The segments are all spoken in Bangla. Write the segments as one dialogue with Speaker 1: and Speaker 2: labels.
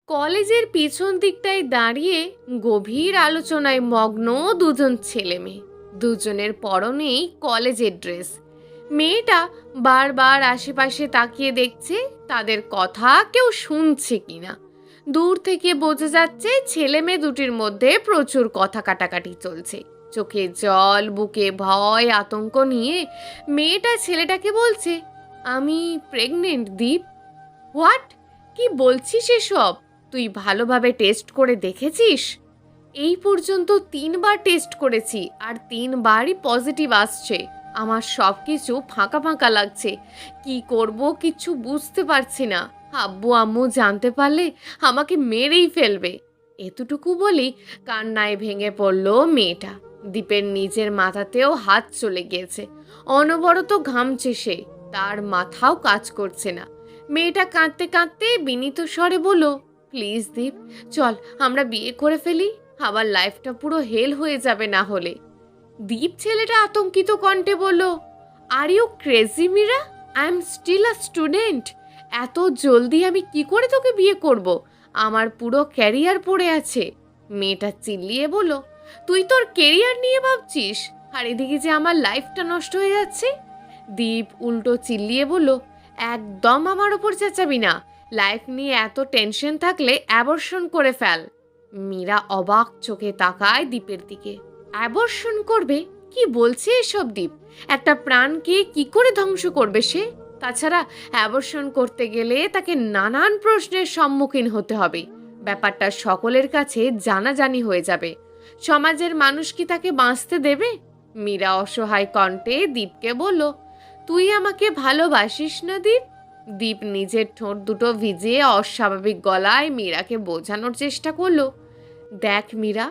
Speaker 1: কলেজের পিছন দিকটায় দাঁড়িয়ে গভীর আলোচনায় মগ্ন দুজন ছেলে মেয়ে। দুজনের পরনেই কলেজের ড্রেস। মেয়েটা বারবার আশেপাশে তাকিয়ে দেখছে তাদের কথা কেউ শুনছে কিনা। দূর থেকে বোঝা যাচ্ছে ছেলে মেয়ে দুটির মধ্যে প্রচুর কথা কাটাকাটি চলছে। চোখে জল, বুকে ভয়, আতঙ্ক নিয়ে মেয়েটা ছেলেটাকে বলছে, আমি প্রেগনেন্ট দীপ। হোয়াট? কি বলছিস এসব? তুই ভালোভাবে টেস্ট করে দেখেছিস? এই পর্যন্ত 3বার টেস্ট করেছি আর 3বারই পজিটিভ আসছে। আমার সব কিছু ফাঁকা ফাঁকা লাগছে। কি করব কিচ্ছু বুঝতে পারছি না। আব্বু আম্মু জানতে পারলে আমাকে মেরেই ফেলবে। এতটুকু বলি কান্নায় ভেঙে পড়ল মেয়েটা। দীপের নিজের মাথাতেও হাত চলে গিয়েছে। অনবরত ঘামছে সে, তার মাথাও কাজ করছে না। মেয়েটা কাঁদতে কাঁদতে বিনীত স্বরে বলল, প্লিজ দীপ, চল আমরা বিয়ে করে ফেলি। আমার লাইফটা পুরো হেল হয়ে যাবে না হলে। দীপ ছেলেটা আতঙ্কিত কণ্ঠে বলল, are you crazy Meera? I am still a student. এত জলদি আমি কি করে তোকে বিয়ে করব? আমার পুরো ক্যারিয়ার পড়ে আছে। মেয়েটা চিল্লিয়ে বলল, তুই তোর কেরিয়ার নিয়ে ভাবছিস আর এদিকে যে আমার লাইফটা নষ্ট হয়ে যাচ্ছে। দীপ উল্টো চিল্লিয়ে বলল, একদম আমার ওপর চেঁচাবি না। লাইফ নিয়ে এত টেনশন থাকলে অ্যাবর্শন করে ফেল। মীরা অবাক চোখে তাকায় দীপের দিকে। অ্যাবর্শন করবে? কি বলছে এসব দীপ? একটা প্রাণকে কি করে ধ্বংস করবে সে? তাছাড়া অ্যাবর্শন করতে গেলে তাকে নানান প্রশ্নের সম্মুখীন হতে হবে। ব্যাপারটা সকলের কাছে জানাজানি হয়ে যাবে। সমাজের মানুষ কি তাকে বাঁচতে দেবে? মীরা অসহায় কণ্ঠে দীপকে বলল, তুই আমাকে ভালোবাসিস না দীপ? দীপ নিজের ঠোঁট দুটো ভিজিয়ে অস্বাভাবিক গলায় মীরাকে বোঝানোর চেষ্টা করলো, দেখ মীরা,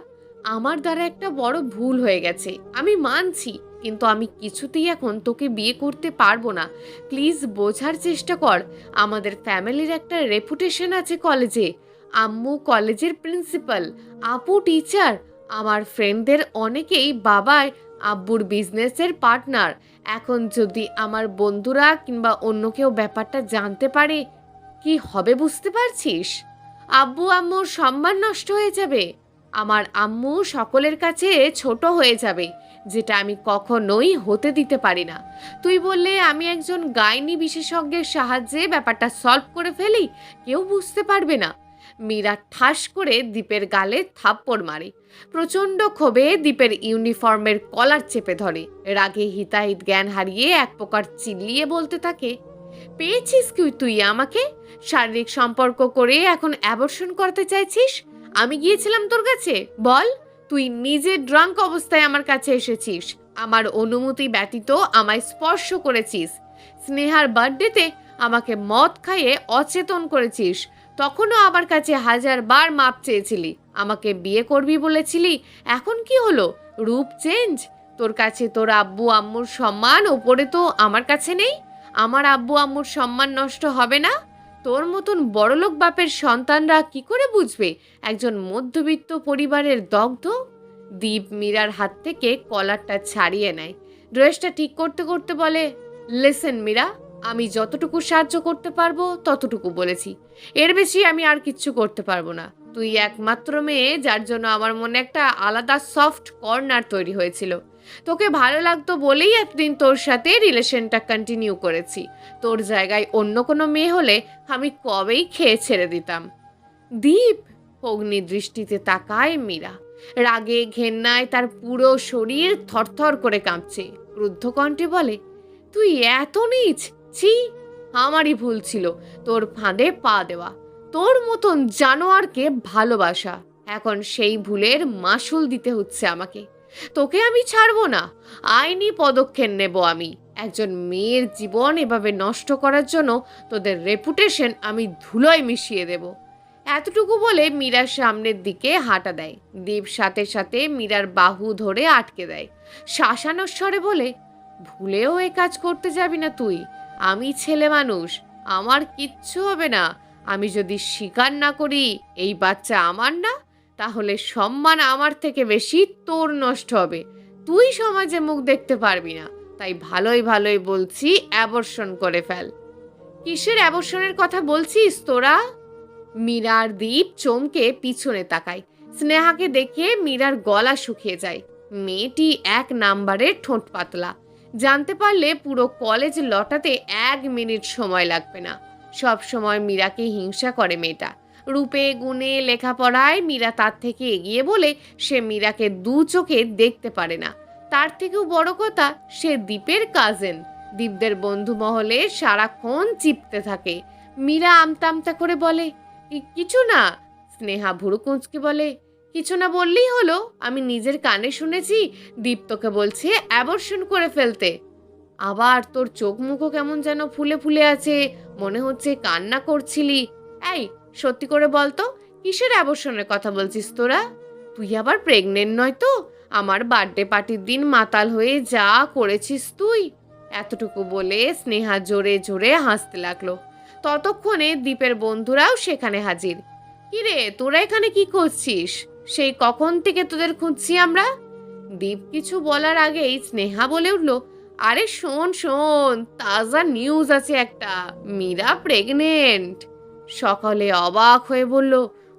Speaker 1: আমার দ্বারা একটা বড় ভুল হয়ে গেছে, আমি মানছি, কিন্তু আমি কিছুতেই এখন তোকে বিয়ে করতে পারবো না। প্লিজ বোঝার চেষ্টা কর। আমাদের ফ্যামিলির একটা রেপুটেশন আছে কলেজে। আম্মু কলেজের প্রিন্সিপাল, আপু টিচার, আমার ফ্রেন্ডদের অনেকেই বাবার আব্বুর বিজনেসের পার্টনার। এখন যদি আমার বন্ধুরা কিংবা অন্য কেউ ব্যাপারটা জানতে পারে, কি হবে বুঝতে পারছিস? আব্বু আম্মুর সম্মান নষ্ট হয়ে যাবে। আমার আম্মু সকলের কাছে ছোট হয়ে যাবে, যেটা আমি কখনোই হতে দিতে পারি না। তুই বললে আমি একজন গাইনি বিশেষজ্ঞের সাহায্যে ব্যাপারটা সলভ করে ফেলি, কেউ বুঝতে পারবে না। মীরা ঠাস করে দীপের গালে থাপ্পড় মারে। প্রচণ্ড ক্ষোভে দীপের ইউনিফর্মের কলার চেপে ধরে। রাগে হিতাহিত জ্ঞান হারিয়ে এক প্রকার চিল্লিয়ে বলতে থাকে, পেয়েছিস কি তুই আমাকে? শারীরিক সম্পর্ক করে এখন অ্যাবর্শন করতে চাইছিস? আমি গিয়েছিলাম তোর কাছে? বল। তুই নিজে ড্রাঙ্ক অবস্থায় আমার কাছে এসেছিস, আমার অনুমতি ব্যতীত আমায় স্পর্শ করেছিস। স্নেহার বার্থডেতে আমাকে মদ খাইয়ে অচেতন করেছিস, তখনও আমার কাছে 1000বার মাপ চেয়েছিলি। আমাকে বিয়ে করবি বলেছিলি, এখন কি হলো? রূপ চেঞ্জ? তোর কাছে তোর আব্বু আম্মুর সম্মান, ওপরে তো আমার কাছে নেই। আমার আব্বু আম্মুর সম্মান নষ্ট হবে না? তোর মতন বড়লোক বাপের সন্তানরা কি করে বুঝবে একজন মধ্যবিত্ত পরিবারের দগ্ধ? দীপ মীরার হাত থেকে কলারটা ছাড়িয়ে নেয়। ড্রেসটা ঠিক করতে করতে বলে, লিসেন মীরা, আমি যতটুকু সাহায্য করতে পারবো ততটুকু বলেছি। এর বেশি আমি আর কিচ্ছু করতে পারবো না। তুই একমাত্র মেয়ে যার জন্য আমার মনে একটা আলাদা সফট কর্নার তৈরি হয়েছিল। তোকে ভালো লাগতো বলেই এতদিন তোর সাথে রিলেশনটা কন্টিনিউ করেছি। তোর জায়গায় অন্য কোনো মেয়ে হলে আমি কবেই খেয়ে ছেড়ে দিতাম। দীপ! অগ্নি দৃষ্টিতে তাকায় মীরা। রাগে ঘেন্নায় তার পুরো শরীর থরথর করে কাঁপছে। ক্রুদ্ধ কণ্ঠে বলে, তুই এত নীচ! ছি! আমারই ভুল ছিল তোর ফাঁদে পা দেওয়া, তোর মতন জানোয়ারকে ভালোবাসা। এখন সেই ভুলের মাসুল দিতে হচ্ছে আমাকে। তোকে আমি ছাড়বো না, আইনি পদক্ষেপ নেব আমি। একজন মেয়ের জীবন এভাবে নষ্ট করার জন্য তোদের রেপুটেশন আমি ধুলোয় মিশিয়ে দেব। এতটুকু বলে মীরার সামনের দিকে হাঁটা দেয়। দীপ সাথে সাথে মীরার বাহু ধরে আটকে দেয়। শাসানোর স্বরে বলে, ভুলেও এ কাজ করতে যাবি না তুই। আমি ছেলে মানুষ, আমার কিচ্ছু হবে না। আমি যদি স্বীকার না করি এই বাচ্চা আমার না, তাহলে সম্মান আমার থেকে বেশি তোর নষ্ট হবে। তুই সমাজে মুখ দেখতে পারবি না। তাই ভালোই ভালোই বলছি, অ্যাবর্শন করে ফেল। কিসের অ্যাবর্শনের কথা বলছিস তোরা? মীরার দীপ চমকে পিছনে তাকায়। স্নেহাকে দেখে মীরার গলা শুকিয়ে যায়। মেয়েটি 1 নাম্বারের ঠোঁট পাতলা। জানতে পারলে পুরো কলেজ লটাতে 1 মিনিট সময় লাগবে না। সব সময় মীরাকে হিংসা করে মেয়েটা। রূপে গুণে লেখাপড়ায় মীরা তার থেকে এগিয়ে বলে সে মীরাকে 2 চোখে দেখতে পারে না। তার থেকেও বড় কথা, সে দীপের কাজিন। দীপদের বন্ধু মহলে সারাক্ষণ চিপতে থাকে। মীরা আমতা আমতা করে বলে, কিছু না। স্নেহা ভুরু কুঁচকে বলে, কিছু না বললেই হলো, আমি নিজের কানে শুনেছি দীপ তোকে বলছে অ্যাবর্শন করে ফেলতে। আবার তোর চোখ মুখও কেমন যেন ফুলে ফুলে আছে, মনে হচ্ছে কান্না করছিলি। এই, সত্যি করে বলতো, কিসের অ্যাবর্শনের কথা বলছিস তোরা? তুই আবার প্রেগনেন্ট নয় তো? আমার বার্থডে পার্টির দিন মাতাল হয়ে যা করেছিস তুই। এতটুকু বলে স্নেহা জোরে জোরে হাসতে লাগলো। ততক্ষণে দীপের বন্ধুরাও সেখানে হাজির। কিরে, তোরা এখানে কি করছিস? সেই কখন থেকে তোদের খুঁজছি আমরা। দীপ কিছু বলার আগেই স্নেহা বলে উঠল, আরে শোন শোন, তাজা নিউজ আছে একটা, মীরা প্রেগনেন্ট। সকলে অবাক হয়ে বলল,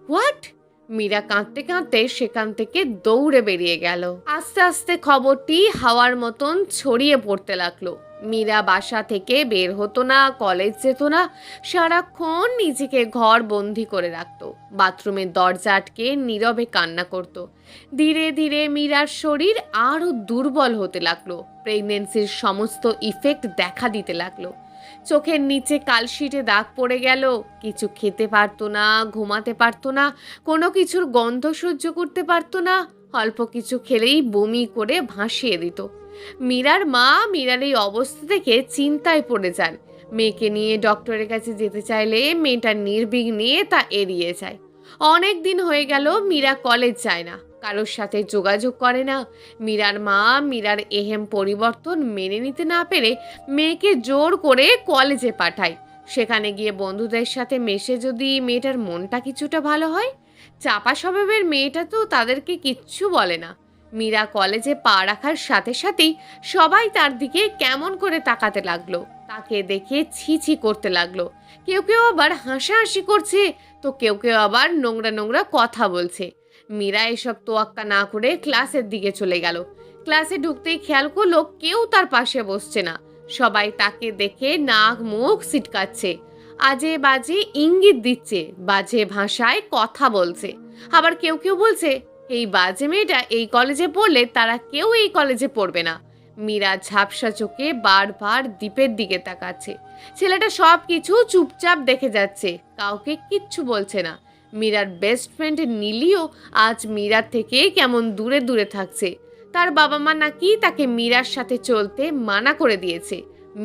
Speaker 1: হোয়াট? মীরা কাঁদতে কাঁদতে সেখান থেকে দৌড়ে বেরিয়ে গেল। আস্তে আস্তে খবরটি হাওয়ার মতন ছড়িয়ে পড়তে লাগলো। মীরা বাসা থেকে বের হতো না, কলেজ যেত না, সারাক্ষণ নিজেকে ঘর বন্দি করে রাখতো। বাথরুমের দরজা আটকে নীরবে কান্না করত। ধীরে ধীরে মীরার শরীর আরো দুর্বল হতে লাগলো। প্রেগনেন্সির সমস্ত ইফেক্ট দেখা দিতে লাগলো। চোখের নিচে কালশিটে দাগ পড়ে গেল। কিছু খেতে পারতো না, ঘুমাতে পারতো না, কোনো কিছুর গন্ধ সহ্য করতে পারতো না। অল্প কিছু খেলেই বমি করে ভাসিয়ে দিত। মীরার মা মীরার এই অবস্থা দেখে চিন্তায় পড়ে যান। মেয়েকে নিয়ে ডক্টরের কাছে যেতে চাইলে মেয়েটা নির্বিঘ্নে তা এড়িয়ে যায়। অনেক দিন হয়ে গেল মীরা কলেজ যায় না, কারোর সাথে যোগাযোগ করে না। মীরার মা মীরার এহেম পরিবর্তন মেনে নিতে না পেরে মেয়েকে জোর করে কলেজে পাঠায়। সেখানে গিয়ে বন্ধুদের সাথে মেশে যদি মেয়েটার মনটা কিছুটা ভালো হয়। চাপা স্বভাবের মেয়েটা তো তাদেরকে কিচ্ছু বলে না। মীরা কলেজে পা রাখার সাথে সাথেই সবাই তার দিকে কেমন করে তাকাতে লাগলো। তাকে দেখে ছি ছি করতে লাগলো। কেউ কেউ আবার হাসাহাসি করছে, তো কেউ কেউ আবার নোংরা নোংরা কথা বলছে। মীরা এসব তোয়াক্কা না করে ক্লাসের দিকে চলে গেল। ক্লাসে ঢুকতেই খেয়াল করলো কেউ তার পাশে বসছে না। সবাই তাকে দেখে নাক মুখ সিটকাচ্ছে, আজে বাজে ইঙ্গিত দিচ্ছে, বাজে ভাষায় কথা বলছে। আবার কেউ কেউ বলছে, এই বাজে মেয়েটা এই কলেজে পড়লে তারা কেউ এই কলেজে পড়বে না। মীরা ঝাপসা চোখে বারবার দীপের দিকে তাকাচ্ছে। ছেলেটা সব কিছু চুপচাপ দেখে যাচ্ছে, কাউকে কিচ্ছু বলছে না। মীরার বেস্ট ফ্রেন্ড নীলিও আজ মীরার থেকে কেমন দূরে দূরে থাকছে। তার বাবা মা নাকি তাকে মীরার সাথে চলতে মানা করে দিয়েছে।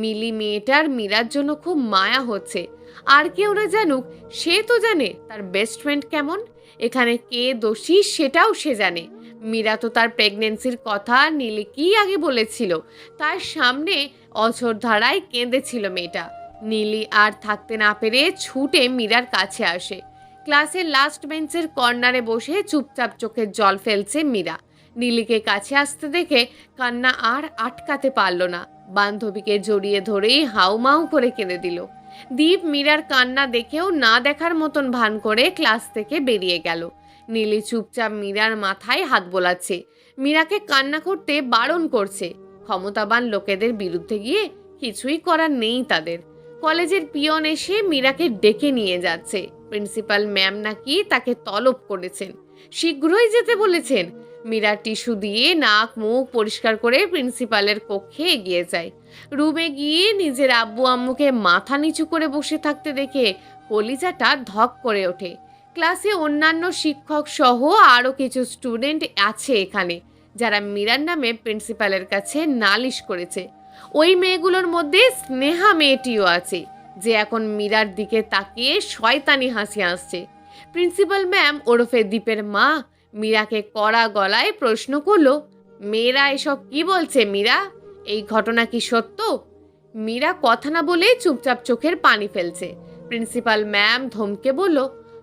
Speaker 1: মিলি মেয়েটার মীরার জন্য খুব মায়া হচ্ছে। আর কেউ না জানুক, সে তো জানে তার বেস্ট ফ্রেন্ড কেমন। এখানে কে দোষী সেটাও সে জানে। মীরা তো তার প্রেগনেন্সির কথা নীলি কি আগে বলেছিল, তার সামনে অঝোর ধারায় কেঁদেছিল মেয়েটা। নীলি আর থাকতে না পেরে ছুটে মীরার কাছে আসে। ক্লাসের লাস্ট বেঞ্চের কর্নারে বসে চুপচাপ চোখের জল ফেলছে মীরা। নীলিকে কাছে আসতে দেখে কান্না আর আটকাতে পারল না। বান্ধবীকে জড়িয়ে ধরেই হাউমাউ করে কেঁদে দিল। দীপ মীরার কান্না দেখেও না দেখার মতন ভান করে ক্লাস থেকে বেরিয়ে গেল। নীলি চুপচাপ মীরার মাথায় হাত বোলাচ্ছে, মীরাকে কান্না করতে বারণ করছে। ক্ষমতাবান লোকেদের বিরুদ্ধে গিয়ে কিছুই করার নেই তাদের। কলেজের পিয়ন এসে মীরাকে ডেকে নিয়ে যাচ্ছে। প্রিন্সিপাল ম্যাম নাকি তাকে তলব করেছেন, শীঘ্রই যেতে বলেছেন। মীরা টিস্যু দিয়ে নাক মুখ পরিষ্কার করে প্রিন্সিপালের কক্ষে এগিয়ে যায়। রুমে গিয়ে নিজের আব্বু আম্মুকে মাথা নিচু করে বসে থাকতে দেখে কলিজাটা ধক করে ওঠে। ক্লাসে অন্যান্য শিক্ষক সহ আরও কিছু স্টুডেন্ট আছে এখানে, যারা মীরার নামে প্রিন্সিপালের কাছে নালিশ করেছে। ওই মেয়েগুলোর মধ্যে স্নেহা মেয়েটিও আছে, যে এখন মীরার দিকে তাকিয়ে শয়তানি হাসি আসছে। প্রিন্সিপাল ম্যাম ওরফে দীপের মা মীরাকে কড়া গলায় প্রশ্ন করলো, মেয়েরা এসব কি বলছে মীরা? এই ঘটনা কি সত্য? মীরা কথা না বলে চুপচাপ চোখের পানি ফেলছে। প্রিন্সিপাল ম্যাম ধমকে বলল,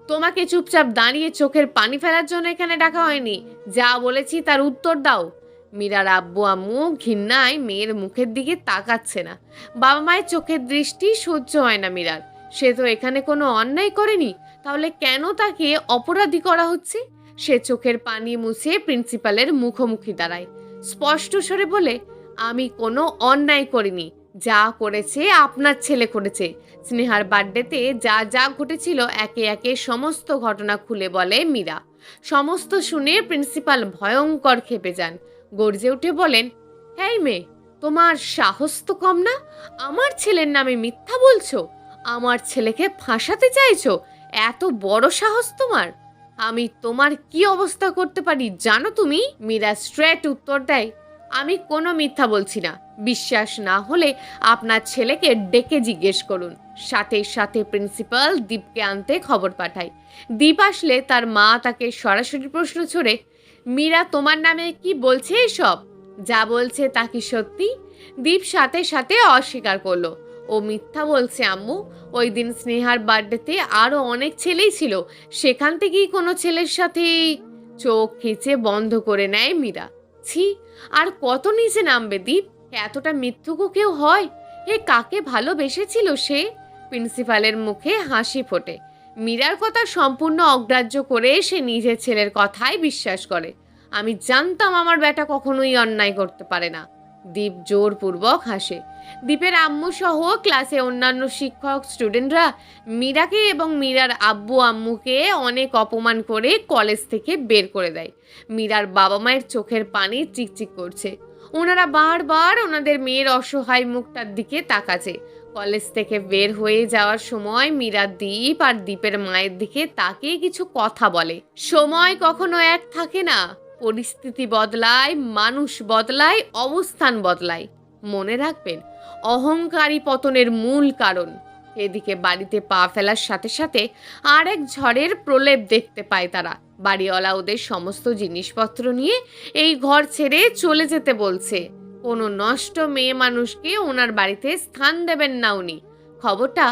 Speaker 1: তোমাকে চুপচাপ দাঁড়িয়ে চোখের পানি ফেলার জন্য এখানে ডাকা হয়নি, যা বলেছি তার উত্তর দাও। মীরার আব্বু আম্মু ঘৃণায় মেয়ের মুখের দিকে তাকাচ্ছে না। বাবা মায়ের চোখের দৃষ্টি সহ্য হয় না মীরার। সে তো এখানে কোনো অন্যায় করেনি, তাহলে কেন তাকে অপরাধী করা হচ্ছে? সে চোখের পানি মুছে প্রিন্সিপালের মুখোমুখি দাঁড়ায়, স্পষ্ট স্বরে বলে, আমি কোনো অন্যায় করিনি, যা করেছে আপনার ছেলে করেছে। স্নেহার বার্থডেতে যা যা ঘটেছিল একে একে সমস্ত ঘটনা খুলে বলে মীরা। সমস্ত শুনে প্রিন্সিপাল ভয়ঙ্কর ক্ষেপে যান, গর্জে উঠে বলেন, এই মেয়ে, তোমার সাহস তো কম না? আমার ছেলের নামে মিথ্যা বলছো, আমার ছেলেকে ফাঁসাতে চাইছো, এত বড় সাহস তোমার? আমি তোমার কি অবস্থা করতে পারি জানো তুমি? মীরা স্ট্রেট উত্তর দেয়, আমি কোনো মিথ্যা বলছি না। বিশ্বাস না হলে আপনার ছেলেকে ডেকে জিজ্ঞেস করুন। সাথে সাথে প্রিন্সিপাল দীপকে আনতে খবর পাঠায়। দীপ আসলে তার মা তাকে সরাসরি প্রশ্ন ছড়ে, মীরা তোমার নামে কি বলছে এসব? যা বলছে তা কি সত্যি? দীপ সাথে সাথে অস্বীকার করলো, ও মিথ্যা বলছে আম্মু। ওই দিন স্নেহার বার্থডেতে আরও অনেক ছেলেই ছিল, সেখান থেকেই কোনো ছেলের সাথে। চোখ খিচে বন্ধ করে নেয় মীরা। ছি, আর কত নিচে নামবে দীপ? এতটা মিথ্যুকও কেউ হয়? এ কাকে ভালোবেসেছিল সে? প্রিন্সিপালের মুখে হাসি ফোটে। মীরার কথা সম্পূর্ণ অগ্রাহ্য করে সে নিজের ছেলের কথাই বিশ্বাস করে। আমি জানতাম আমার বেটা কখনোই অন্যায় করতে পারে না। দীপ জোরপূর্বক হাসে। দীপের আম্মু সহ ক্লাসে অন্যান্য শিক্ষক স্টুডেন্টরা মীরাকে এবং মীরার আব্বু আম্মুকে অনেক অপমান করে কলেজ থেকে বের করে দেয়। মীরার বাবা মায়ের চোখের পানি চিকচিক করছে। ওনারা বারবার ওনাদের মেয়ের অসহায় মুখটার দিকে তাকাচ্ছে। কলেজ থেকে বের হয়ে যাওয়ার সময় মীরা দীপ আর দীপের মায়ের দিকে তাকিয়ে কিছু কথা বলে। সময় কখনো এক থাকে না, পরিস্থিতি বদলায়, মানুষ বদলায়, অবস্থান বদলায়। মনে রাখবেন, অহংকারী পতনের মূল কারণ। এদিকে বাড়িতে পা ফেলার সাথে সাথে আরেক ঝড়ের প্রলেপ দেখতে পায় তারা। বাড়িওয়ালা ওদের সমস্ত জিনিসপত্র নিয়ে এই ঘর ছেড়ে চলে যেতে বলছে। কোনো নষ্ট মেয়ে মানুষকে ওনার বাড়িতে স্থান দেবেন না উনি। খবরটা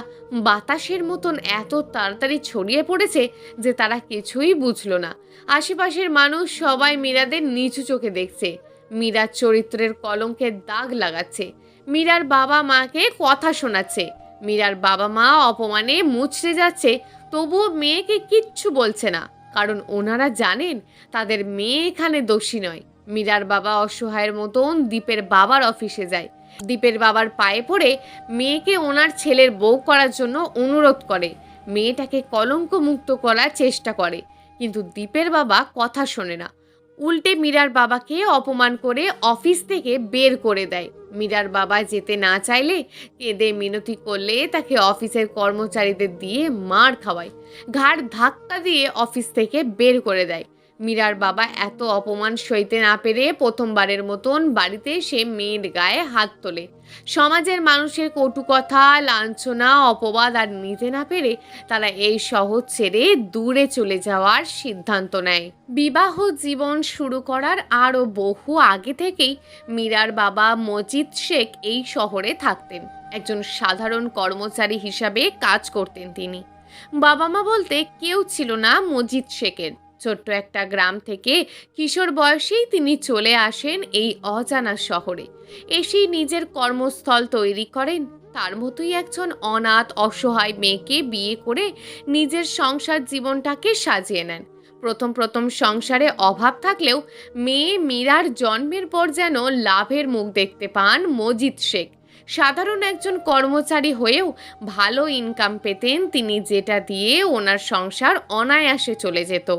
Speaker 1: বাতাসের মতন এত তাড়াতাড়ি ছড়িয়ে পড়েছে যে তারা কিছুই বুঝলো না। আশেপাশের মানুষ সবাই মীরাদের নিচু চোখে দেখছে, মীরার চরিত্রের কলঙ্কের দাগ লাগাচ্ছে, মীরার বাবা মাকে কথা শোনাচ্ছে। মীরার বাবা মা অপমানে মুচড়ে যাচ্ছে, তবুও মেয়েকে কিচ্ছু বলছে না, কারণ ওনারা জানেন তাদের মেয়ে এখানে দোষী নয়। মীরার বাবা অসহায়ের মতন দীপের বাবার অফিসে যায়। দীপের বাবার পায়ে পড়ে মেয়েকে ওনার ছেলের বউ করার জন্য অনুরোধ করে। মেয়েটাকে কলঙ্ক মুক্ত করার চেষ্টা করে, কিন্তু দীপের বাবা কথা শোনে না। উল্টে মীরার বাবাকে অপমান করে অফিস থেকে বের করে দেয়। মীরার বাবা যেতে না চাইলে কেঁদে মিনতি করলে তাকে অফিসের কর্মচারীদের দিয়ে মার খাওয়ায়, ঘাড় ধাক্কা দিয়ে অফিস থেকে বের করে দেয়। মীরার বাবা এত অপমান সইতে না পেরে প্রথমবারের মতন বাড়িতে সে মেয়ের গায়ে হাত তোলে। সমাজের মানুষের কটু কথা, লাঞ্ছনা, অপবাদ আর নিতে না পেরে তারা এই শহর ছেড়ে দূরে চলে যাওয়ার সিদ্ধান্ত নেয়। বিবাহ জীবন শুরু করার আরও বহু আগে থেকেই মীরার বাবা মজিদ শেখ এই শহরে থাকতেন। একজন সাধারণ কর্মচারী হিসাবে কাজ করতেন তিনি। বাবা মা বলতে কেউ ছিল না মজিদ শেখের। ছোট্ট একটা গ্রাম থেকে কিশোর বয়সেই তিনি চলে আসেন এই অজানা শহরে। এসেই নিজের কর্মস্থল তৈরি করেন। তার মতোই একজন অনাথ অসহায় মেয়েকে বিয়ে করে নিজের সংসার জীবনটাকে সাজিয়ে নেন। প্রথম প্রথম সংসারে অভাব থাকলেও মেয়ে মীরার জন্মের পর যেন লাভের মুখ দেখতে পান মজিদ শেখ। সাধারণ একজন কর্মচারী হয়েও ভালো ইনকাম পেতেন তিনি, যেটা দিয়ে ওনার সংসার অনায়াসে চলে যেত।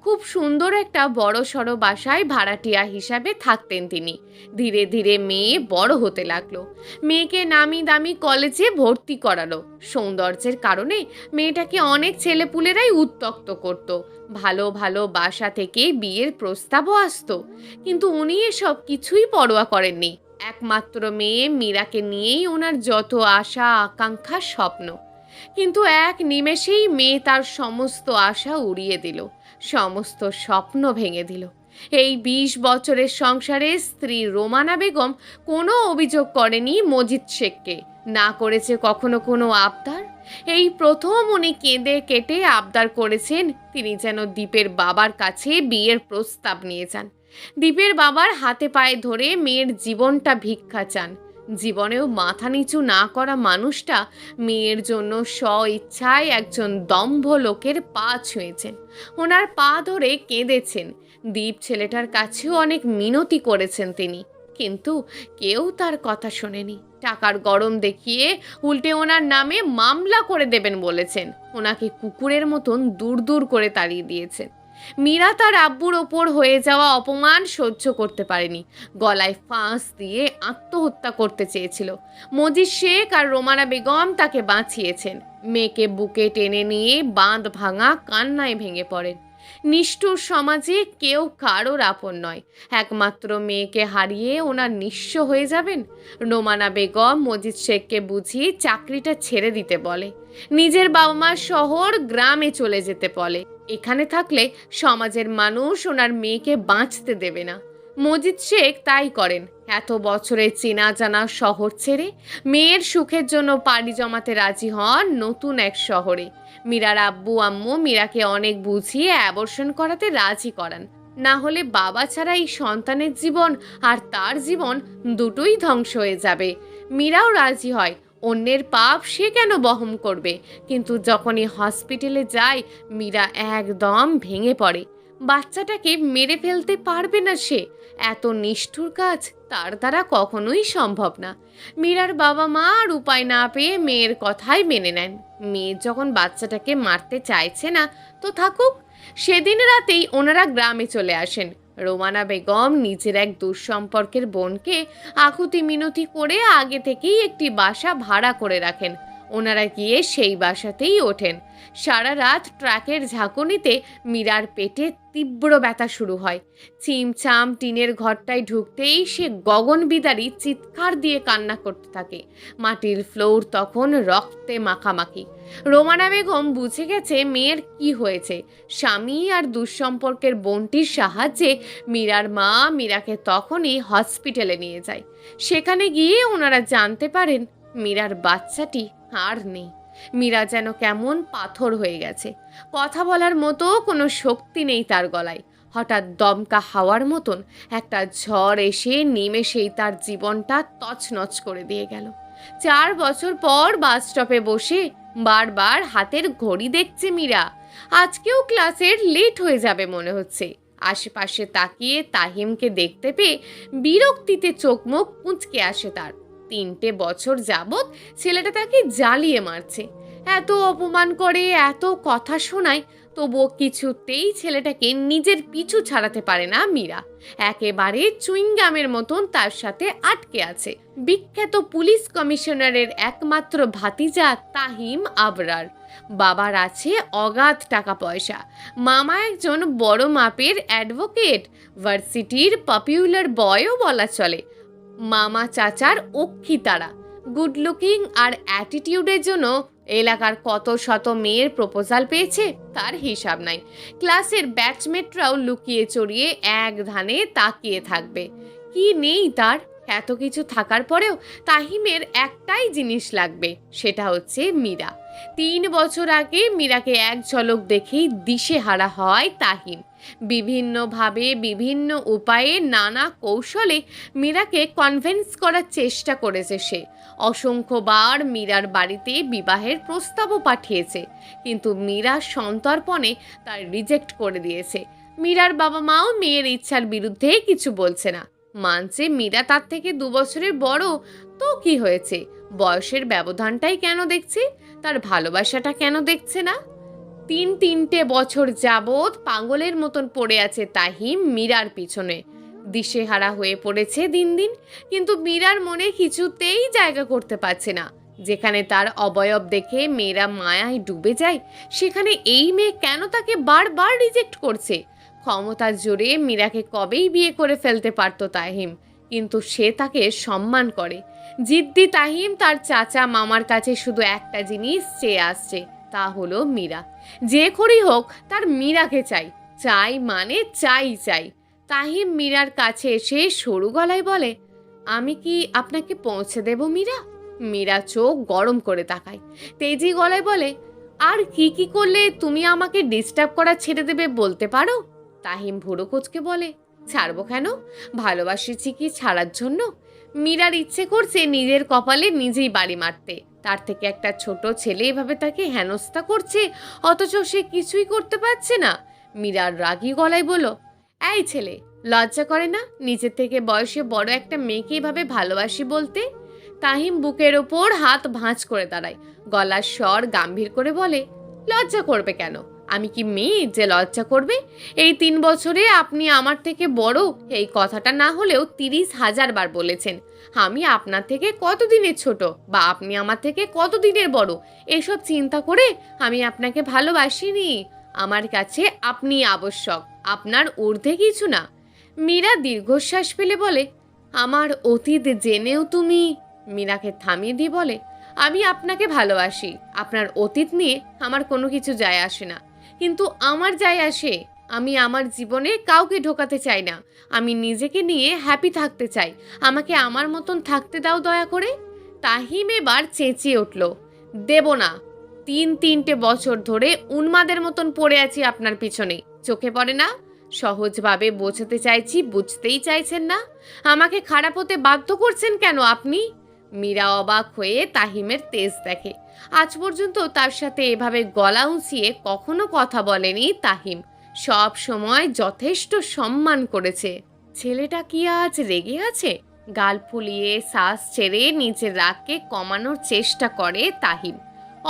Speaker 1: খুব সুন্দর একটা বড় সড়ো বাসায় ভাড়াটিয়া হিসাবে থাকতেন তিনি। ধীরে ধীরে মেয়ে বড় হতে লাগলো। মেয়েকে নামি দামি কলেজে ভর্তি করালো। সৌন্দর্যের কারণে মেয়েটাকে অনেক ছেলেপুলেরাই উত্ত্যক্ত করত। ভালো ভালো বাসা থেকে বিয়ের প্রস্তাবও আসতো, কিন্তু উনি এসব কিছুই পরোয়া করেননি। একমাত্র মেয়ে মীরাকে নিয়েই ওনার যত আশা আকাঙ্ক্ষা স্বপ্ন। কিন্তু এক নিমেষেই মেয়ে তার সমস্ত আশা উড়িয়ে দিল, সমস্ত স্বপ্ন ভেঙে দিল। এই 20 বছরের সংসারে স্ত্রী রোমানা বেগম কোনো অভিযোগ করেনি মজিদ শেখকে, না করেছে কখনো কোনো আবদার। এই প্রথম উনি কেঁদে কেটে আবদার করেছেন তিনি যেন দীপের বাবার কাছে বিয়ের প্রস্তাব নিয়ে যান। দীপের বাবার হাতে পায়ে ধরে মেয়ের জীবনটা ভিক্ষা চান। জীবনেও মাথা নিচু না করা মানুষটা মেয়ের জন্য স্ব-ইচ্ছায় একজন দম্ভ লোকের পা ছুঁয়েছেন। ওনার পা ধরে কেঁদেছেন। দীপ ছেলেটার কাছেও অনেক মিনতি করেছেন তিনি, কিন্তু কেউ তার কথা শোনেনি। টাকার গরম দেখিয়ে উল্টে ওনার নামে মামলা করে দেবেন বলেছেন। ওনাকে কুকুরের মতন দূর দূর করে তাড়িয়ে দিয়েছেন। মীরা তার আব্বুর ওপর হয়ে যাওয়া অপমান সহ্য করতে পারেনি। গলায় ফাঁস দিয়ে আত্মহত্যা করতে চেয়েছিল। মজিদ শেখ আর রোমানা বেগম তাকে বাঁচিয়েছেন। মেয়েকে বুকে টেনে নিয়ে বাঁধ ভাঙা কান্নায় ভেঙে পড়েন। নিষ্ঠুর সমাজে কেউ কারোর আপন নয়। একমাত্র মেয়েকে হারিয়ে ওনার নিঃস্ব হয়ে যাবেন। রোমানা বেগম মজিদ শেখকে বুঝিয়ে চাকরিটা ছেড়ে দিতে বলে। নিজের বাবা মার শহর গ্রামে চলে যেতে বলে। এখানে থাকলে সমাজের মানুষ ওনার মেয়েকে বাঁচতে দেবে না। মজিদ শেখ তাই করেন। এত বছরের চেনা জানা শহর ছেড়ে মেয়ের সুখের জন্য পাড়ি জমাতে রাজি হন নতুন এক শহরে। মীরার আব্বু আম্মু মীরাকে অনেক বুঝিয়ে অ্যাবর্শন করাতে রাজি করান। না হলে বাবা ছাড়া এই সন্তানের জীবন আর তার জীবন দুটোই ধ্বংস হয়ে যাবে। মীরাও রাজি হয়। অন্যের পাপ সে কেন বহন করবে? কিন্তু যখনই হসপিটালে যায় মীরা একদম ভেঙে পড়ে। বাচ্চাটাকে মেরে ফেলতে পারবে না সে। এত নিষ্ঠুর কাজ তার দ্বারা কখনোই সম্ভব না। মীরার বাবা মা আর উপায় না পেয়ে মেয়ের কথাই মেনে নেন। মেয়ে যখন বাচ্চাটাকে মারতে চাইছে না তো থাকুক। সেদিন রাতেই ওনারা গ্রামে চলে আসেন। রোমানা বেগম নিজের এক দুঃসম্পর্কের বোনকে আকুতি মিনতি করে আগে থেকেই একটি বাসা ভাড়া করে রাখেন। ওনারা গিয়ে সেই বাসাতেই ওঠেন। সারা রাত ট্রাকের ঝাঁকুনিতে মীরার পেটে তীব্র ব্যথা শুরু হয়। চিমচাম টিনের ঘরটায় ঢুকতেই সে গগনবিদারী চিৎকার দিয়ে কান্না করতে থাকে। মাটির ফ্লোর তখন রক্তে মাখামাখি। রোমানা বেগম বুঝে গেছে মেয়ের কি হয়েছে। স্বামী আর দুঃসম্পর্কের বোনটির সাহায্যে মীরার মা মীরাকে তখনই হসপিটালে নিয়ে যায়। সেখানে গিয়ে ওনারা জানতে পারেন মীরার বাচ্চাটি আর নেই। মীরা যেন কেমন পাথর হয়ে গেছে। কথা বলার মতো কোনো শক্তি নেই তার গলায়। হঠাৎ দমকা হাওয়ার মতন একটা ঝড় এসে নিমেষেই তার জীবনটা তছনছ করে দিয়ে গেল। 4 বছর পর বাস স্টপে বসে বারবার হাতের ঘড়ি দেখছে মীরা। আজকেও ক্লাসের লেট হয়ে যাবে মনে হচ্ছে। আশেপাশে তাকিয়ে তাহিমকে দেখতে পেয়ে বিরক্তিতে চোখ মুখ কুঁচকে আসে তার। 3টে বছর যাবৎ ছেলেটা তাকে জ্বালিয়ে মারছে, এত অপমান করে, এত কথা শোনায়, তবুও কিছুতেই ছেলেটাকে নিজের পিছু ছাড়াতে পারে না মীরা। একেবারে চুইংগামের মতন তার সাথে আটকে আছে। বিখ্যাত পুলিশ কমিশনারের একমাত্র ভাতিজা তাহিম আবরার। বাবার আছে অগাধ টাকা পয়সা। মামা একজন বড় মাপের অ্যাডভোকেট, ভার্সিটির পপুলার বয়ও বলা চলে। মামা চাচার অক্ষী তারা। গুড লুকিং আর অ্যাটিটিউডের জন্য এলাকার কত শত মেয়ের প্রপোজাল পেয়েছে তার হিসাব নাই। ক্লাসের ব্যাচমেটরাও লুকিয়ে চড়িয়ে এক ধানে তাকিয়ে থাকবে। কি নেই তার? এত কিছু থাকার পরেও তাহিমের একটাই জিনিস লাগবে, সেটা হচ্ছে মীরা। 3 বছর আগে মীরাকে এক ঝলক দেখেই দিশেহারা হয় তাহিম। বিভিন্নভাবে বিভিন্ন উপায়ে নানা কৌশলে মীরাকে কনভিন্স করার চেষ্টা করেছে সে। অসংখ্যবার মীরার বাড়িতে বিবাহের প্রস্তাবও পাঠিয়েছে, কিন্তু মীরা সন্তর্পণে তার রিজেক্ট করে দিয়েছে। মীরার বাবা মাও মেয়ের ইচ্ছার বিরুদ্ধে কিছু বলছে না। মানছে মীরা তার থেকে 2 বছরের বড়, তো কি হয়েছে? বয়সের ব্যবধানটাই কেন দেখছে, তার ভালোবাসাটা কেন দেখছে না? 3টে বছর যাবৎ পাগলের মতন পড়ে আছে তাহিম মীরার পিছনে। দিশেহারা হয়ে পড়েছে দিন দিন, কিন্তু মীরার মনে কিছুতেই জায়গা করতে পারছে না। যেখানে তার অবয়ব দেখে মেয়েরা মায়ায় ডুবে যায়, সেখানে এই মেয়ে কেন তাকে বারবার রিজেক্ট করছে? ক্ষমতার জোরে মীরাকে কবেই বিয়ে করে ফেলতে পারত তাহিম, কিন্তু সে তাকে সম্মান করে। জিদ্দি তাহিম তার চাচা মামার কাছে শুধু একটা জিনিস চেয়ে আসছে, তা হলো মীরা। যে করেই হোক তার মীরাকে চাই, চাই মানে চাই চাই। তাহিম মীরার কাছে এসে সরু গলায় বলে, আমি কি আপনাকে পৌঁছে দেব মীরা? মীরা চোখ গরম করে তাকায়, তেজি গলায় বলে, আর কি কি করলে তুমি আমাকে ডিস্টার্ব করা ছেড়ে দেবে বলতে পারো? তাহিম ভুরু কুঁচকে বলে, ছাড়বো কেন? ভালোবাসেছি কি ছাড়ার জন্য? মীরার ইচ্ছে করছে নিজের কপালে নিজেই বাড়ি মারতে। তার থেকে একটা ছোট ছেলে এভাবে তাকে হেনস্থা করছে, অথচ সে কিছুই করতে পারছে না। মীরার রাগী গলায় বলল, এই ছেলে, লজ্জা করে না নিজের থেকে বয়সে বড় একটা মেয়েকে এভাবে ভালোবাসি বলতে? তাহিম বুকের ওপর হাত ভাঁজ করে দাঁড়ায়, গলার স্বর গম্ভীর করে বলে, লজ্জা করবে কেন? আমি কি মেয়ে যে লজ্জা করবে? এই 3 বছরে আপনি আমার থেকে বড় এই কথাটা না হলেও 30,000 বার বলেছেন। আমি আপনার থেকে কতদিনের ছোট বা আপনি আমার থেকে কতদিনের বড় এসব চিন্তা করে আমি আপনাকে ভালোবাসিনি। আমার কাছে আপনি আবশ্যক, আপনার ঊর্ধ্বে কিছু না। মীরা দীর্ঘশ্বাস ফেলে বলে, আমার অতীত জেনেও তুমি? মীরাকে থামিয়ে দিয়ে বলে, আমি আপনাকে ভালোবাসি, আপনার অতীত নিয়ে আমার কোনো কিছু যায় আসে না। কিন্তু আমার যায় আসে। আমি আমার জীবনে কাউকে ঢোকাতে চাই না। আমি নিজেকে নিয়ে হ্যাপি থাকতে চাই। আমাকে আমার মতন থাকতে দাও দয়া করে। তাহিম এবার চেঁচিয়ে উঠল, দেব না। 3 বছর ধরে উন্মাদের মতন পড়ে আছি আপনার পিছনে, চোখে পড়ে না? সহজভাবে বোঝাতে চাইছি, বুঝতেই চাইছেন না। আমাকে খারাপ হতে বাধ্য করছেন কেন আপনি? মীরা অবাক হয়ে তাহিমের তেজ দেখে। আজ পর্যন্ত তার সাথে এভাবে গলা উঁচিয়ে কখনো কথা বলেনি তাহিম। সব সময় যথেষ্ট সম্মান করেছে। ছেলেটা কি আজ রেগে আছে? গাল ফুলিয়ে শ্বাস ছেড়ে নিজের রাগকে কমানোর চেষ্টা করে তাহিম।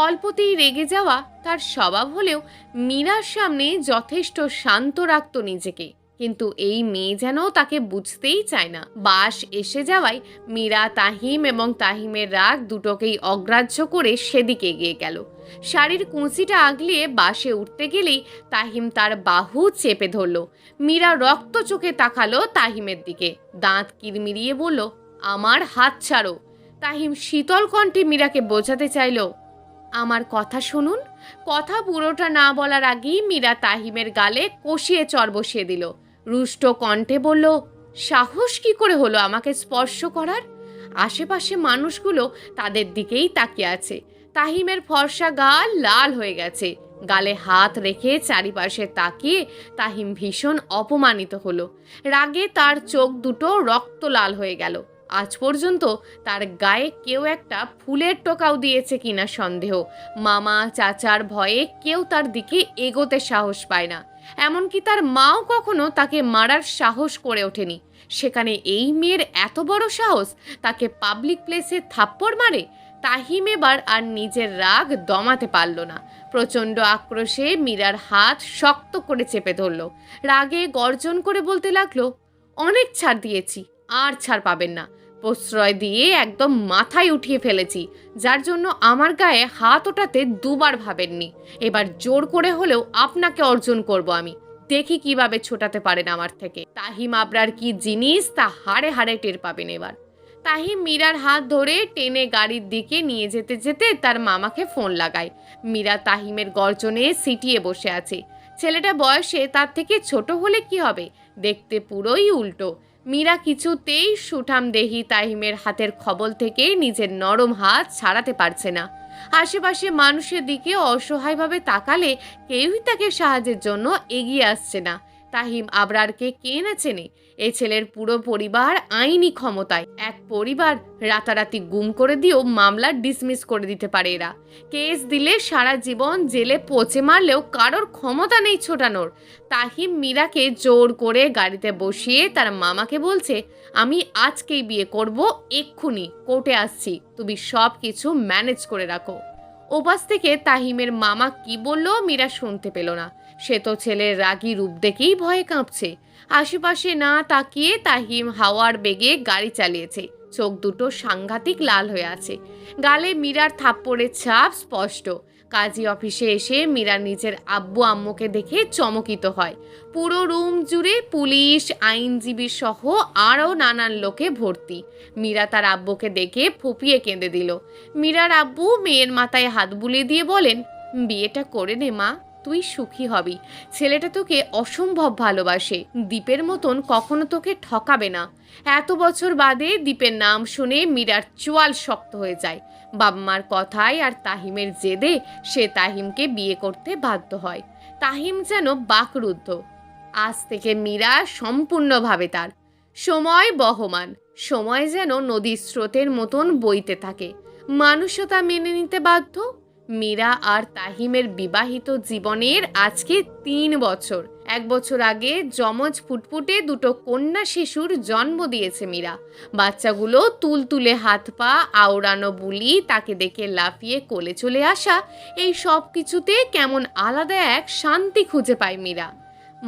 Speaker 1: অল্পতেই রেগে যাওয়া তার স্বভাব হলেও মীরার সামনে যথেষ্ট শান্ত রাখত নিজেকে। কিন্তু এই মেয়ে যেন তাকে বুঝতেই চায় না। বাস এসে যাওয়ায় মীরা তাহিম এবং তাহিমের রাগ দুটোকেই অগ্রাহ্য করে সেদিকে এগিয়ে গেল। শাড়ির কুঁচিটা আগলিয়ে বাসে উঠতে গেলেই তাহিম তার বাহু চেপে ধরল। মীরা রক্ত চোখে তাকালো তাহিমের দিকে, দাঁত কিরমিরিয়ে বলল, আমার হাত ছাড়ো। তাহিম শীতল কণ্ঠে মীরাকে বোঝাতে চাইল, আমার কথা শুনুন। কথা পুরোটা না বলার আগেই মীরা তাহিমের গালে কষিয়ে চর বসিয়ে দিল। রুষ্ট কণ্ঠে বলল, সাহস কি করে হলো আমাকে স্পর্শ করার? আশেপাশে মানুষগুলো তাদের দিকেই তাকিয়ে আছে। তাহিমের ফর্সা গাল লাল হয়ে গেছে। গালে হাত রেখে চারিপাশে তাকিয়ে তাহিম ভীষণ অপমানিত হলো। রাগে তার চোখ দুটো রক্ত লাল হয়ে গেল। আজ পর্যন্ত তার গায়ে কেউ একটা ফুলের টোকাও দিয়েছে কিনা সন্দেহ। মামা চাচার ভয়ে কেউ তার দিকে এগোতে সাহস পায় না। এমনকি তার মাও কখনো তাকে মারার সাহস করে ওঠেনি। সেখানে এই মেয়ের এত বড় সাহস, তাকে পাবলিক প্লেসে থাপ্পড় মারে। তাহিম এবার আর নিজের রাগ দমাতে পারল না। প্রচণ্ড আক্রোশে মীরার হাত শক্ত করে চেপে ধরল। রাগে গর্জন করে বলতে লাগলো, অনেক ছাড় দিয়েছি, আর ছাড় পাবেন না। প্রশ্রয় দিয়ে একদম মাথায় উঠিয়ে ফেলেছি, যার জন্য আমার গায়ে হাত ওঠাতে দুবার ভাবেননি। এবার জোর করে হলেও আপনাকে অর্জন করব আমি। দেখি কিভাবে ছোটাতে পারেন আমার থেকে। তাহিম আবরার কি জিনিস তা হাড়ে হাড়ে টের পাবেন এবার। তাহিম মীরার হাত ধরে টেনে গাড়ির দিকে নিয়ে যেতে যেতে তার মামাকে ফোন লাগায়। মীরা তাহিমের গর্জনে সিটিয়ে বসে আছে। ছেলেটা বয়সে তার থেকে ছোট হলে কি হবে, দেখতে পুরোই উল্টো। মীরা কিছুতেই সুঠাম দেহি তাহিমের হাতের খবল থেকে নিজের নরম হাত ছাড়াতে পারছে না। আশেপাশে মানুষের দিকে অসহায়ভাবে তাকালে কেউই তাকে সাহায্যের জন্য এগিয়ে আসছে না। তাহিম আবরারকে কে না চেনে? এ ছেলের পুরো পরিবার আইনি ক্ষমতায়। এক পরিবার রাতারাতি গুম করে দিয়েও মামলা ডিসমিস করে দিতে পারে এরা। কেস দিলে সারা জীবন জেলে পচে মারলেও কারোর ক্ষমতা নেই ছোটানোর। তাহিম মীরাকে জোর করে গাড়িতে বসিয়ে তার মামাকে বলছে, আমি আজকেই বিয়ে করব, এক্ষুনি কোর্টে আসছি, তুমি সব কিছু ম্যানেজ করে রাখো। ওপাশ থেকে তাহিমের মামা কি বলল মীরা শুনতে পেল না। সে তো ছেলের রাগী রূপ দেখেই ভয়ে কাঁপছে। আশেপাশে না তাকিয়ে তাহিম হাওয়ার বেগে গাড়ি চালিয়েছে। চোখ দুটো সাংঘাতিক লাল হয়ে আছে। গালে মীরার থাপ্পড়ের ছাপ স্পষ্ট। কাজী অফিসে এসে মীরা নিজের আব্বু আম্মুকে দেখে চমকিত হয়। পুরো রুম জুড়ে পুলিশ, আইনজীবী সহ আরও নানান লোকে ভর্তি। মীরা তার আব্বুকে দেখে ফুপিয়ে কেঁদে দিল। মীরার আব্বু মেয়ের মাথায় হাত বুলিয়ে দিয়ে বলেন, বিয়েটা করে নে মা, তুই সুখী হবি। ছেলেটা তোকে অসম্ভব ভালোবাসে, দীপের মতন কখনো তোকে ঠকাবে না। এত বছর বাদে দীপের নাম শুনে মীরার চোয়াল শক্ত হয়ে যায়। বাবা-মার কথায় আর তাহিমের জেদে সে তাহিমকে বিয়ে করতে বাধ্য হয়। তাহিম যেন বাকরুদ্ধ। আজ থেকে মীরা সম্পূর্ণভাবে তার। সময় বহমান, সময় যেন নদীর স্রোতের মতন বইতে থাকে। মানুষও তা মেনে নিতে বাধ্য। মীরা আর তাহিমের বিবাহিত জীবনের আজকে 3 বছর। 1 বছর আগে যমজ ফুটফুটে দুটো কন্যা শিশুর জন্ম দিয়েছে মীরা। বাচ্চাগুলো তুলতুলে হাত পা, আওড়ানো বুলি, তাকে দেখে লাফিয়ে কোলে চলে আসা, এই সব কিছুতে কেমন আলাদা এক শান্তি খুঁজে পায় মীরা।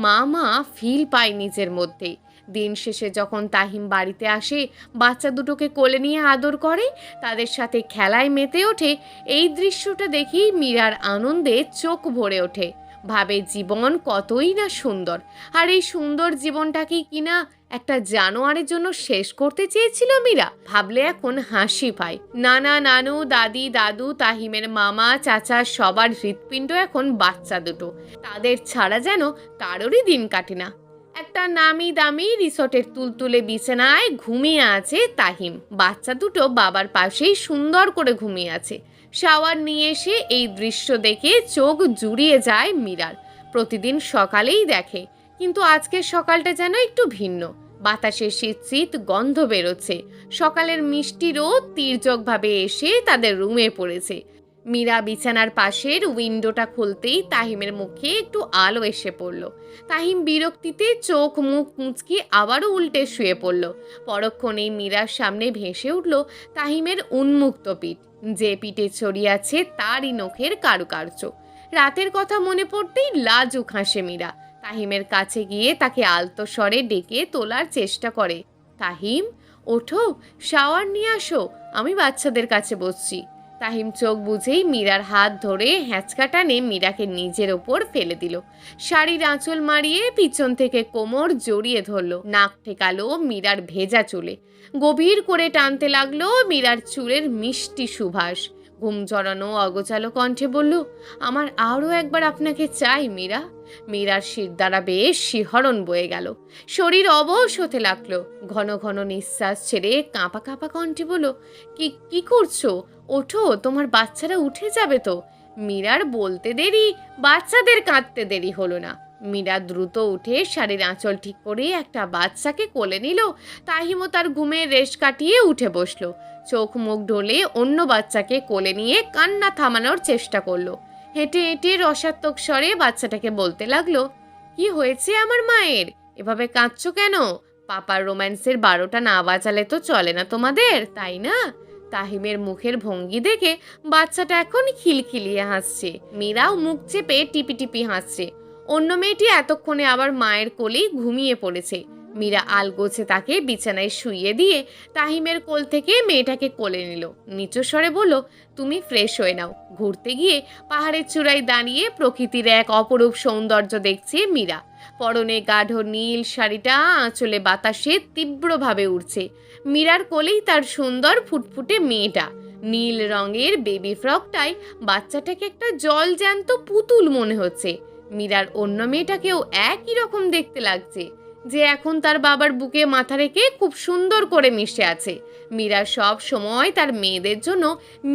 Speaker 1: মা ফিল পায় নিজের মধ্যে। দিন শেষে যখন তাহিম বাড়িতে আসে, বাচ্চা দুটোকে কোলে নিয়ে আদর করে, তাদের সাথে খেলায় মেতে ওঠে, এই দৃশ্যটা দেখেই মীরার আনন্দে চোখ ভরে ওঠে। ভাবে জীবন কতই না সুন্দর, আর এই সুন্দর জীবনটাকেই কিনা একটা জানোয়ারের জন্য শেষ করতে চেয়েছিল মীরা। ভাবলে এখন হাসি পায়। নানা নানু, দাদি দাদু, তাহিমের মামা চাচা সবার হৃৎপিণ্ড এখন বাচ্চা দুটো। তাদের ছাড়া যেন কারোরই দিন কাটে না। একটা নামি দামি রিসোর্টের তুলতুলে বিছানায় ঘুমিয়ে আছে তাহিম। বাচ্চা দুটো বাবার পাশেই সুন্দর করে ঘুমিয়ে আছে। শাওয়ার নিয়ে এসে এই দৃশ্য দেখে চোখ জুড়িয়ে যায় মীরার। প্রতিদিন সকালেই দেখে, কিন্তু আজকের সকালটা যেন একটু ভিন্ন। বাতাসে শীত শীত গন্ধ বেরোচ্ছে। সকালের মিষ্টি রোদ তীর্যকভাবে এসে তাদের রুমে পড়েছে। মীরা বিছানার পাশের উইন্ডোটা খুলতেই তাহিমের মুখে একটু আলো এসে পড়ল। তাহিম বিরক্তিতে চোখ মুখ মুচকি আবারও উল্টে শুয়ে পড়ল। পরক্ষণেই মীরার সামনে ভেসে উঠল তাহিমের উন্মুক্ত পিঠ, যে পিঠে ছড়িয়ে আছে তারই নখের কারুকার্য। রাতের কথা মনে পড়তেই লাজুক হাসে মীরা। তাহিমের কাছে গিয়ে তাকে আলতো স্বরে ডেকে তোলার চেষ্টা করে। তাহিম, ওঠো, শাওয়ার নিয়ে আসো, আমি বাচ্চাদের কাছে বসছি। তাহিম চোখ বুঝেই মীরার হাত ধরে হ্যাঁচকা টানে মীরাকে নিজের ওপর ফেলে দিল। শাড়ির আঁচল মারিয়ে পিছন থেকে কোমর জড়িয়ে ধরল। নাক ঠেকালো মীরার ভেজা চুলে। গভীর করে টানতে লাগলো মীরার চুলের মিষ্টি সুবাস। ঘুম জড়ানো অগোছালো কণ্ঠে বলল, আমার আরও একবার আপনাকে চাই মীরা। মীরার শিরদাঁড়া বেশ শিহরণ বয়ে গেল। শরীর অবশ হতে লাগলো। ঘন ঘন নিঃশ্বাস ছেড়ে কাঁপা কাঁপা কণ্ঠে বলল, কি করছো? ওঠো, তোমার বাচ্চারা উঠে যাবে তো। মীরার বলতে দেরি, বাচ্চাদের কাঁদতে দেরি হলো না। মীরা দ্রুত উঠে শাড়ির আঁচল ঠিক করে একটা বাচ্চাকে কোলে নিল। তাহিমও তার ঘুমের রেশ কাটিয়ে উঠে বসলো। চোখ মুখ ঢলে অন্য বাচ্চাকে কোলে নিয়ে কান্না থামানোর চেষ্টা করলো। হেঁটে হেঁটে রসাত্মক স্বরে বাচ্চাটাকে বলতে লাগলো, কি হয়েছে আমার মায়ের? এভাবে কাঁদছো কেন? পাপার রোম্যান্সের 12টা না বাজালে তো চলে না তোমাদের, তাই না? তাহিমের মুখের ভঙ্গি দেখে বাচ্চাটা এখন খিলখিলিয়ে হাসছে। মীরাও মুখ চেপে টিপি টিপি হাসছে। অন্য মেয়েটি এতক্ষণে আবার মায়ের কোলেই ঘুমিয়ে পড়েছে। মীরা আলগোছে তাকে বিছানায় শুইয়ে দিয়ে তাহিমের কোল থেকে মেয়েটাকে কোলে নিল। নিচু স্বরে বলল, তুমি ফ্রেশ হয়ে নাও। ঘুরতে গিয়ে পাহাড়ের চূড়ায় দাঁড়িয়ে প্রকৃতির এক অপরূপ সৌন্দর্য দেখছে মীরা। পরনে গাঢ় নীল শাড়িটা আঁচলে বাতাসে তীব্রভাবে উড়ছে। মীরার কোলেই তার সুন্দর ফুটফুটে মেয়েটা। নীল রঙের বেবি ফ্রকটায় বাচ্চাটাকে একটা জল জ্যান্ত পুতুল মনে হচ্ছে। মীরার অন্য মেয়েটাকেও একই রকম দেখতে লাগছে, যে এখন তার বাবার বুকে মাথা রেখে খুব সুন্দর করে মিশে আছে। মীরা সব সময় তার মেয়েদের জন্য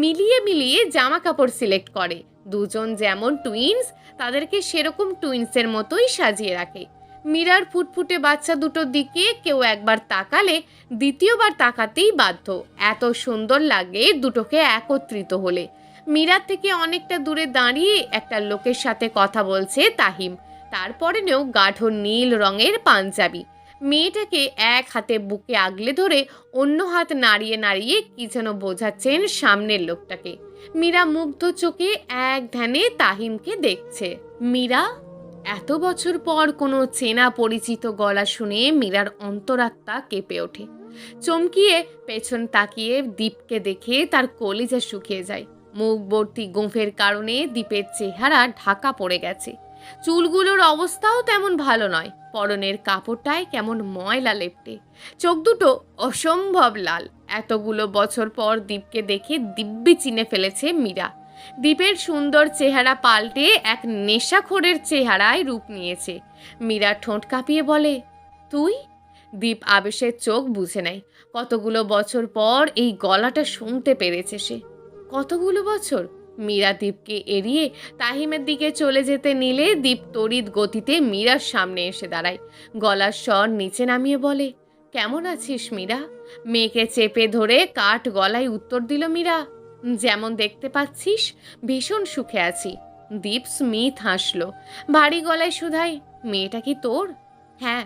Speaker 1: মিলিয়ে মিলিয়ে জামা কাপড় সিলেক্ট করে। দুজন যেমন টুইন্স, তাদেরকে সেরকম টুইন্সের মতোই সাজিয়ে রাখে। মীরার ফুটফুটে বাচ্চা দুটোর দিকে কেউ একবার তাকালে দ্বিতীয়বার তাকাতেই বাধ্য। এত সুন্দর লাগে দুটোকে একত্রিত হলে। মীরার থেকে অনেকটা দূরে দাঁড়িয়ে একটা লোকের সাথে কথা বলছে তাহিম। তারপরেও গাঢ় নীল রঙের পাঞ্জাবি। মেয়েটাকে এক হাতে বুকে আগলে ধরে অন্য হাত নাড়িয়ে নাড়িয়ে কি যেন বোঝাচ্ছেন সামনের লোকটাকে। মীরা মুগ্ধ চোখে এক ধ্যানে তাহিমকে দেখছে। মীরা, এত বছর পর কোনো চেনা পরিচিত গলা শুনে মীরার অন্তরাত্মা কেঁপে ওঠে। চমকিয়ে পেছন তাকিয়ে দীপকে দেখে তার কলিজা শুকিয়ে যায়। মুখ ভর্তি গোঁফের কারণে দীপের চেহারা ঢাকা পড়ে গেছে। চুলগুলোর অবস্থাও তেমন ভালো নয়। পরনের কাপড়টায় কেমন ময়লা লেপ্টে। চোখ দুটো অসম্ভব লাল। এতগুলো বছর পর দীপকে দেখে দিব্যি চিনে ফেলেছে মীরা। দীপের সুন্দর চেহারা পাল্টে এক নেশাখোরের চেহারায় রূপ নিয়েছে। মীরা ঠোঁট কাঁপিয়ে বলে, তুই? দীপ আবেশের চোখ বুঝে নেয়। কতগুলো বছর পর এই গলাটা শুনতে পেরেছে সে। কতগুলো বছর? মীরা দীপকে এড়িয়ে তাহিমের দিকে চলে যেতে নিলে দীপ তড়িৎ গতিতে মীরার সামনে এসে দাঁড়ায়। গলার স্বর নিচে নামিয়ে বলে, কেমন আছিস মীরা? মেয়েকে চেপে ধরে কাঠ গলায় উত্তর দিল মীরা, যেমন দেখতে পাচ্ছিস ভীষণ সুখে আছি। দীপ স্মিথ হাসলো, ভারী গলায় শুধাই, মেয়েটা কি তোর? হ্যাঁ,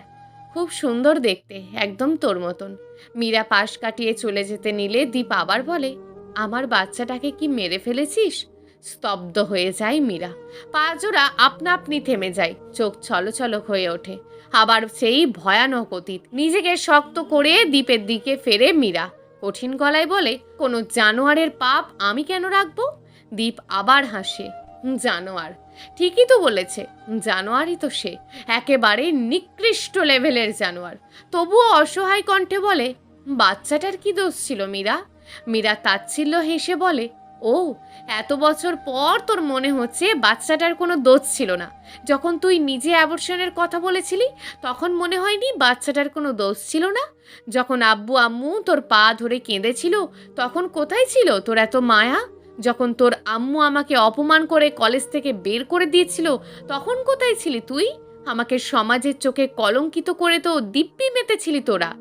Speaker 1: খুব সুন্দর দেখতে, একদম তোর মতন। মীরা পাশ কাটিয়ে চলে যেতে নিলে দীপ আবার বলে, আমার বাচ্চাটাকে কি মেরে ফেলেছিস? স্তব্ধ হয়ে যায় মীরা, পা জোড়া আপনা আপনি থেমে যায়, চোখ ছলছল হয়ে ওঠে। আবার সেই ভয়ানক অতীত। নিজেকে শক্ত করে দীপের দিকে ফেরে মীরা, কঠিন গলায় বলে, কোনো জানোয়ারের পাপ আমি কেন রাখবো? দীপ আবার হাসে, জানোয়ার? ঠিকই তো বলেছে, জানোয়ারই তো সে, একেবারে নিকৃষ্ট লেভেলের জানোয়ার। তবুও অসহায় কণ্ঠে বলে, বাচ্চাটার কি দোষ ছিল মীরা? মীরা তাচ্ছিল্য হেসে বলে, ও, এত বছর পর তোর মনে হচ্ছে বাচ্চাটার কোনো দোষ ছিল না? যখন তুই নিজে অ্যাবর্শনের কথা বলেছিলি তখন মনে হয়নি বাচ্চাটার কোনো দোষ ছিল না? যখন আব্বু আম্মু তোর পা ধরে কেঁদেছিল তখন কোথায় ছিল তোর এত মায়া? যখন তোর আম্মু আমাকে অপমান করে কলেজ থেকে বের করে দিয়েছিল তখন কোথায় ছিলি তুই? আমাকে সমাজের চোখে কলঙ্কিত করে তো দিব্যি মেতেছিলি তোরা।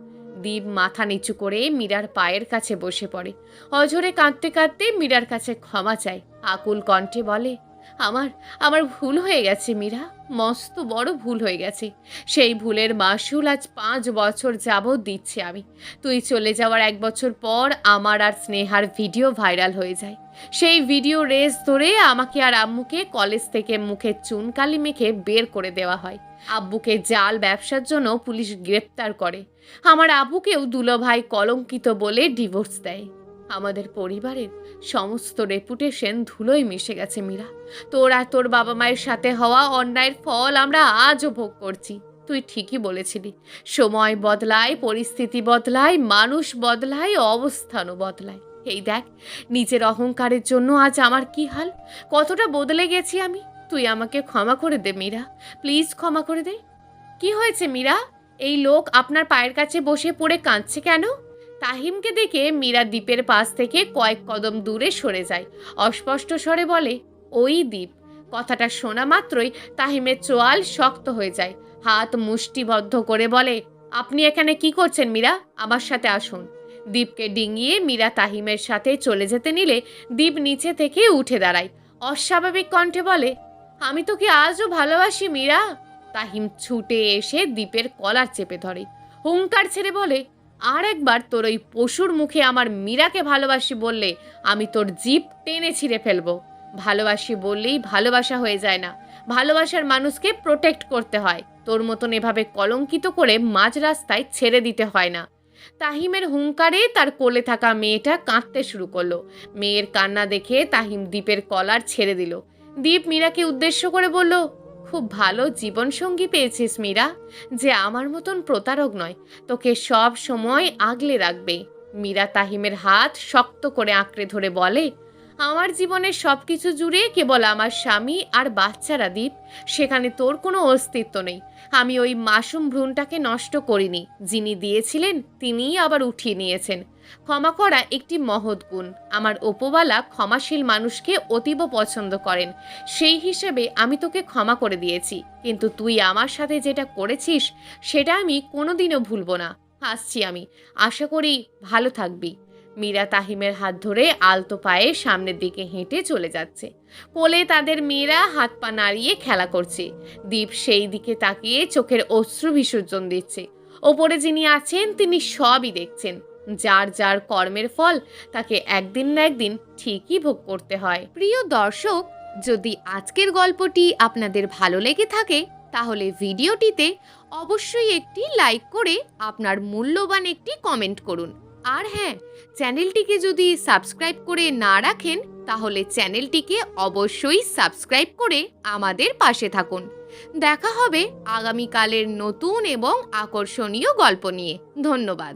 Speaker 1: দীপ মাথা নিচু করে মীরার পায়ের কাছে বসে পড়ে, অঝরে কাঁদতে কাঁদতে মীরার কাছে ক্ষমা চায়, আকুল কণ্ঠে বলে, আমার আমার ভুল হয়ে গেছে মীরা, মস্ত বড় ভুল হয়ে গেছে। সেই ভুলের মাসুল আজ 5 বছর যাবৎ দিচ্ছি আমি। তুই চলে যাওয়ার 1 বছর পর আমার আর স্নেহার ভিডিও ভাইরাল হয়ে যায়। সেই ভিডিও রেস ধরে আমাকে আর আম্মুকে কলেজ থেকে মুখে চুনকালি মেখে বের করে দেওয়া হয়। আব্বুকে জাল ব্যবসার জন্য পুলিশ গ্রেপ্তার করে। আমার আব্বুকেও দুলোভাই কলঙ্কিত বলে ডিভোর্স দেয়। আমাদের পরিবারের সমস্ত রেপুটেশন ধুলোয় মিশে গেছে মীরা। তোর আর তোর বাবা মায়ের সাথে হওয়া অন্যায়ের ফল আমরা আজও ভোগ করছি। তুই ঠিকই বলেছিলি, সময় বদলায়, পরিস্থিতি বদলায়, মানুষ বদলায়, অবস্থানও বদলায়। এই দেখ, নিজের অহংকারের জন্য আজ আমার কি হাল, কতটা বদলে গেছি আমি। তুই আমাকে ক্ষমা করে দে মীরা, প্লিজ ক্ষমা করে দে। কি হয়েছে মীরা? এই লোক আপনার পায়ের কাছে বসে পড়ে কাঁদছে কেন? তাহিমকে দেখে মীরা দ্বীপের পাশ থেকে কয়েক কদম দূরে সরে যায়, অস্পষ্ট স্বরে বলে, ওই দ্বীপ। কথাটা শোনা মাত্রই তাহিমের চোয়াল শক্ত হয়ে যায়, হাত মুষ্টিবদ্ধ করে বলে, আপনি এখানে কি করছেন মীরা? আমার সাথে আসুন। দীপকে ডিঙিয়ে মীরা তাহিমের সাথে চলে যেতে নিলে দীপ নিচে থেকে উঠে দাঁড়ায়, অস্বাভাবিক কণ্ঠে বলে, আমি তোকে আজও ভালোবাসি মীরা। তাহিম ছুটে এসে দীপের কলার চেপে ধরে, হুঙ্কার ছেড়ে বলে, আর একবার তোর ওই পশুর মুখে আমার মীরাকে ভালোবাসি বললে আমি তোর জিভ টেনে ছিঁড়ে ফেলবো। ভালোবাসি বললেই ভালোবাসা হয়ে যায় না, ভালোবাসার মানুষকে প্রোটেক্ট করতে হয়। তোর মতন এভাবে কলঙ্কিত করে মাঝ রাস্তায় ছেড়ে দিতে হয় না। তাহিমের হুঙ্কারে তার কোলে থাকা মেয়েটা কাঁদতে শুরু করলো। মেয়ের কান্না দেখে তাহিম দীপের কলার ছেড়ে দিল। দীপ মীরাকে উদ্দেশ্য করে বলল, খুব ভালো জীবনসঙ্গী পেয়েছিস মীরা, যে আমার মতন প্রতারক নয়, তোকে সব সময় আগলে রাখবে। মীরা তাহিমের হাত শক্ত করে আঁকড়ে ধরে বলে, আমার জীবনের সব কিছু জুড়ে কেবল আমার স্বামী আর বাচ্চারা দীপ, সেখানে তোর কোনো অস্তিত্ব নেই। আমি ওই মাসুম ভ্রূণটাকে নষ্ট করিনি, যিনি দিয়েছিলেন তিনিই আবার উঠিয়ে নিয়েছেন। ক্ষমা করা একটি মহৎ গুণ। আমার ওপরওয়ালা ক্ষমাশীল মানুষকে অতীব পছন্দ করেন, সেই হিসেবে আমি তোকে ক্ষমা করে দিয়েছি। কিন্তু তুই আমার সাথে যেটা করেছিস সেটা আমি কোনোদিনও ভুলব না। আসছি আমি, আশা করি ভালো থাকবি। মীরা তাহিমের হাত ধরে আলতো পায়ে সামনের দিকে হেঁটে চলে যাচ্ছে। কোলে তাদের মেয়েরা হাত পা নাড়িয়ে খেলা করছে। দীপ সেই দিকে তাকিয়ে চোখের অশ্রু বিসর্জন দিচ্ছে। ওপরে যিনি আছেন তিনি সবই দেখছেন। যার যার কর্মের ফল তাকে একদিন না একদিন ঠিকই ভোগ করতে হয়। প্রিয় দর্শক, যদি আজকের গল্পটি আপনাদের ভালো লেগে থাকে তাহলে ভিডিওটিতে অবশ্যই একটি লাইক করে আপনার মূল্যবান একটি কমেন্ট করুন। আর হ্যাঁ, চ্যানেলটিকে যদি সাবস্ক্রাইব করে না রাখেন তাহলে চ্যানেলটিকে অবশ্যই সাবস্ক্রাইব করে আমাদের পাশে থাকুন। দেখা হবে আগামীকালের নতুন এবং আকর্ষণীয় গল্প নিয়ে। ধন্যবাদ।